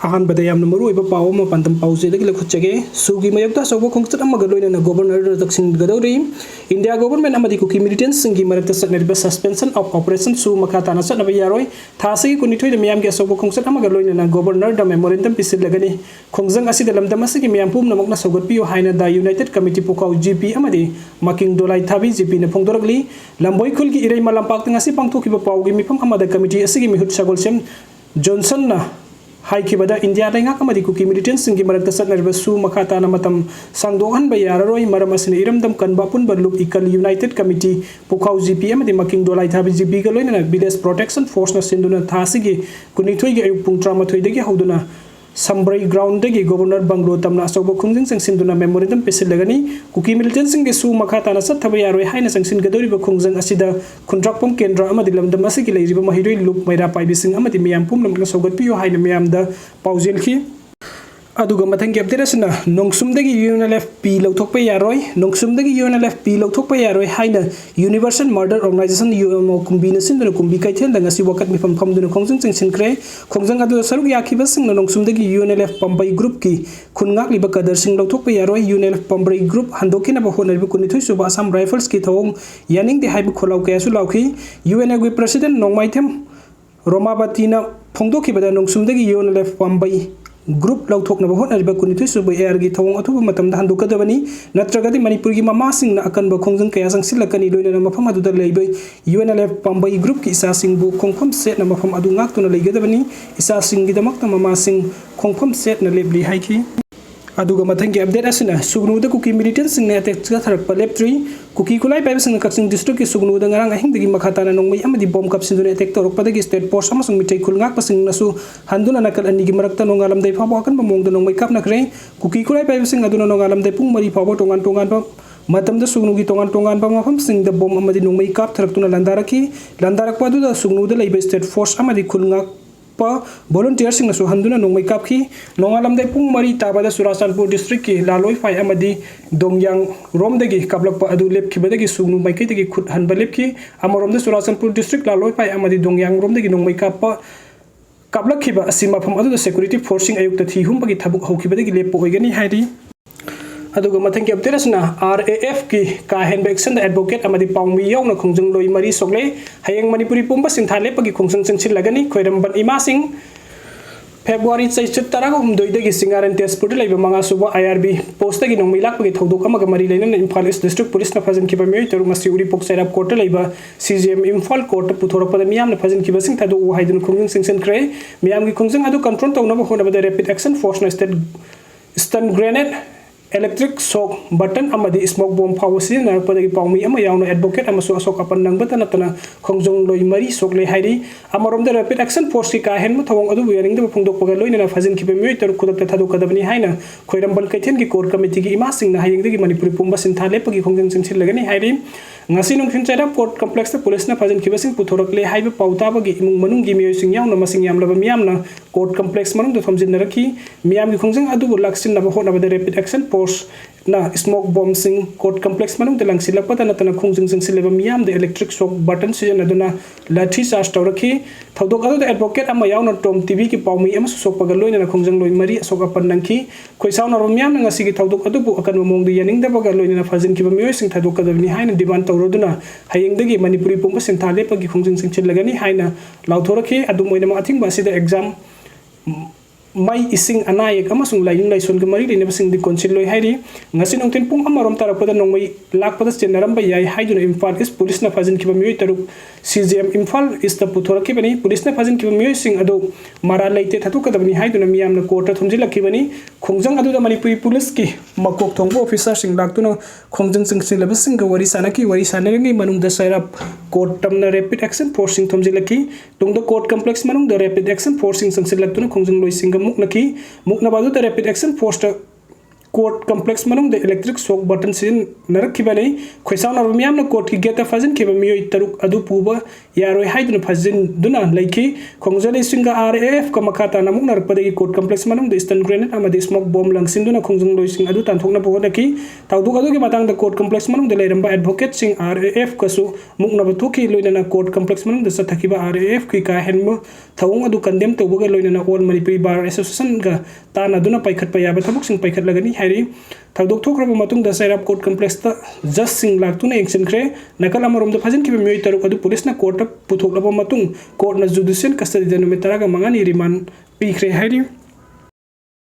अहानबद यामना मरुइबा पाव अमा पंतम पाउजेदगी लखुचगे सुगी मयक्ता सौबो खोंगचत अमगा लोइना गवर्नर दक्षिण गदौरी इंडिया गवर्नमेंट अमदी कुकी मिलिटेंट्स सिंगी मरक्ता सटनरिबा सस्पेंशन ऑफ ऑपरेशन सु मखा ताना सटनबा यारोय थासगी कुनिथोय द मियाम के सौबो खोंगचत अमगा लोइना गवर्नर द मेमोरेंडम पिसिलगनी खोंगजंग असिद लमदम असगी मियाम पुम नमकना सौगतपियो हाइना द यूनाइटेड कमिटी पुकाउ जीपी अमदी मकिंग दोलाई थाबी जीपी ने फोंगदोरगली लंबोय खुलगी इरै मलम पाक्तंग असि पांगथोकिबा पाउगी मिफम अमदा कमिटी असगी मिहुत सगोलसेम जॉनसन ना हाइकिबदा इंडिया लैंगाक अमदी कुकी मिलिटेंट्स सिंगी मरक्ता सटनरिबा सु मखा ताना मतम सांगदोहनबा याररोय मरम असने इरमदम कनबा पुनबा लुप इकल यूनाइटेड कमिटी पुखाउ जीपी अमदी मकिंग दोलाई थाबी जीपी ग लोइना विलेज प्रोटेक्शन फोर्स न सिंदुना थासिगी कुनिथोइगी अयुक पुंग 13 हौदुना संब्रै ग्राउंड दगी गवर्नर बंगलो तमना असौबो खुंजिंग संसिंदुना मेमोरेंडम पिसिलगनी कुकी मिलिटेंट्स सिंगी सु मखा ताना सत्थबा यारोय हाइना संसिन गदौरिबा खुंजंग असिदा खुंद्राकपम केंद्र अमदी लमदम असigi लेजिबा महिरोय लुप मैरा पाइबिसिंग अमदी मियाम पुमलमना सौगतपियो हाइना मियामदा पाउजेलखी अदुगा मथंगी अपडेट असना नोंगसुमदगी यूएनएलएफपी लौथोकपा यारोय नोंगसुमदगी यूएनएलएफपी लौथोकपा यारोय हाइना यूनिवर्सल मर्डर ऑर्गेनाइजेशन यूएमओ कुंबीना सिंदुना कुंबी कैथेलदा ngasi वकत मिफम फमदुना खोंजंग चिंसिनख्रे खोंजंग अदु सरुक याखिबा सिंग नोंगसुमदगी यूएनएलएफ पंबै ग्रुप की खुनगाक लिबा कदर सिंग लौथोकपा यारोय यूएनएलएफ पंबै ग्रुप हंदोकिना बहोनरिबा कुनिथोय सुबा असम राइफल्स की थोंग यानिंग दे हाइबा खोलाव कयासु लावखि यूएनएलएफ प्रेसिडेंट नोंगमाइथेम रोमाबतीना फोंदोखिबदा नोंगसुमदगी यूएनएलएफ पंबै ग्रुप लौथोकना होटनरिबा कुनिथोय सुब एआरगी थवंग अथुब मतमदा हंदोकदबनी नत्रगदि मणिपुरगी ममासिंगना अकनबा खोंजंग कया संगसिलकनी लोइना मफम अदुदा लेबै यूएनएलएफ पंबै ग्रुप की इसासिंगबु खोंफम सेटना मफम अदु ngaktuna लेगदबनी इसासिंगगी दमकता ममासिंग खोंफम सेटना लेबली हाइखि अदुगा मथंगी अपडेट असना सुगनुदा कुकी मिलिटेंट्स सिंगने अटैक थरकपा लेप्ट्री कुकी खुलाई पाइबसिंग कक्सिंग डिस्ट्रिक्ट की सुगनुदा ngarang ahingdagi makhatana nongmai amadi bomb kapsinduna attack torokpadagi state force amasung mitai khulngak pasingnasu handuna nakal anigi marakta nongalamdai phabo akan bamongda nongmai kapnakre kuki khulai paibsing aduna nongalamdai pung mari phabo tongan ba matamda sugnugi tongan ba mafam singda bomb amadi nongmai kap tharaktuna landarakpa aduda sugnuda leiba state force amadi khulngak volunteer सिंग नसु हंदुना नोंमै कापखि नोंगालमदै पुंग मरी ताबादा सुराचनपुर district की लालोय phi अमदी दोंगयांग रोमदगी कापलकपा अदु लेपखिबदगी सुगनु माइकैदगी खुद हनबा लेपखि अमरोमदा सुराचनपुर district लालोय phi अमदी दोंगयांग रोमदगी नोंमै कापलखिबा असि मफम अदु security forcing अयुक्त थि हुमबगी थबुक हौखिबदगी लेपो होइगनी हाइरि अदुगा मथंगी update असना आरएएफ की काहेन एक्शन एडवोकेट अमदी पाउमी यौना खोंजंग लोई मरी सोगले हयेंग मणिपुरी पुंबा सिंथा लेपगी खोंजंग चंसिलगनी खोइरमबन इमा सिंह फेब्रुवारी चैचुत तरागा हुमदोइदगी सिंगारन तेजपुर लेबा मंगा सुबा आईआरबी पोस्टगी नोंमै लाकपगी थौदोक अमगा मरी लेना इम्फाल ईस्ट डिस्ट्रिक्ट पुलिस ना फजन किबा मियोय तरुंग मसी उरी पोक्सैराब कोर्ट लेबा सीजीएम इम्फाल कोर्ट पुथोरपदा मियामना फजन किबा सिंह थादो हाइदन खोंजंग सिंसनख्रे मियामगी खोंजंग अदु कंट्रोल तौनबा होनबदा रैपिड एक्शन फोर्स ना stun grenade electric shock baton अमदी स्मोक बॉम्ब फावसी नरपदगी पाउमी अमा यावनो एडवोकेट अमसो अशोक अपन नंगबता नतना खोंजोंग लोई मरी सोकले हाइरी अमरोमदा रैपिड एक्शन फोर्स की काहेन थवंग अदु यारिंगदा फोंदोकपगा लोइना फजिन खिबे मियोय तर खुदकता थादोकदबनी हाइना खोइरमबल कैथेन की कोर कमिटी की इमा सिंगना हाइंगदगी मणिपुरी पुंबा सिंथा लेपगी खोंजंग सिंसिलगनी हाइरी ngasi nungkin chara court complex ta police na fajin khibasing puthorokle haiba pautaba gi imung manung gi miyoy sing yauna masing yamlaba miyamna court complex manung da thomjin narakhi miyam gi khongjang adu laksin na ho na rapid action force na smoke bomb sing court complex manung da langsi lakpata na tana khongjing sing sileba miyam da electric shock button sijan aduna lathi charge tawrakhi thodok adu da advocate ama yauna tom tv ki pawmi ama sok pagal loina na khongjang loi mari sok apan nangki khoisaw na miyam na ngasi gi thodok adu bu akan mong du yaning da bagal loina na fajin kiba miyoy sing thodok kadabni haina demand तौरदुना हयेंदगी मणिपुरी पुंबा सिंथा लेपगी खोंजंग सिंचिलगनी हाइना लाउथोरखि अदुम ओइनम अथिंग बासिदा exam mai ising anayek amasung layung laison ke mari lene basing di konsil loi hairi ngasi nongten pung amarom tarapada nongmai lakpada chenaram ba yai haiduna imphal is police na fajin kiba miyoy taruk CGM imphal is ta puthora ki bani police na fajin kiba miyoy sing ado mara laite thatu kadabani haiduna miyam na court thumji lakhi bani khongjang adu da manipuri police ki makok thongbo officer sing laktuna khongjang sing silabas sing ga wari sanangi manung da sairap court tamna rapid action force sing thumji lakhi tungda court complex manung da rapid action force sing silak tuna khongjang loi sing mukna बाजू द rapid action force court complex मनुंग दे electric shock baton सिन नरक खिबने खोइसाउन और मियाम न court की गेट फजन खिब मियोय तरुक अदु पुबा यारोय हाइदुन फजन दुना लाइकी खोंगजले सिंगा RAF का मखाता नमुक नरक पदे कोर्ट कम्प्लेक्स मनुंग दे स्टन ग्रेनेड अमदे स्मोक बॉम्ब लंगसिन दुना खोंजंग लोइसिंग अदु तानथोकना बोगदकी ताउदुक अदु के मतंग द कोर्ट कम्प्लेक्स मनुंग दे लेरंबा एडवोकेट सिंग RAF कसु मुकना बथोकी लोइना कोर्ट कम्प्लेक्स मनुंग द सथकिबा RAF की का हेनमो थौंग अदु कंडेम तौबगा लोइना ऑल मणिपुरी बार एसोसिएशन का ताना दुना पाइखत पयाबा थबुक सिंग पाइखत लगनी हैरी थौदोक थोक्रब मतुंग द सैराप कोर्ट कम्प्लेक्स ता जज सिंग लाक्तुना एक्शनख्रे नकल अमरोम द फजन किबे मियोय तरुक अदु पुलिस ना कोर्ट पुथोकलब मतुंग कोर्ट ना जुडिशियल कस्टडी द नुमित 15 रिमांड पीख्रे हैरी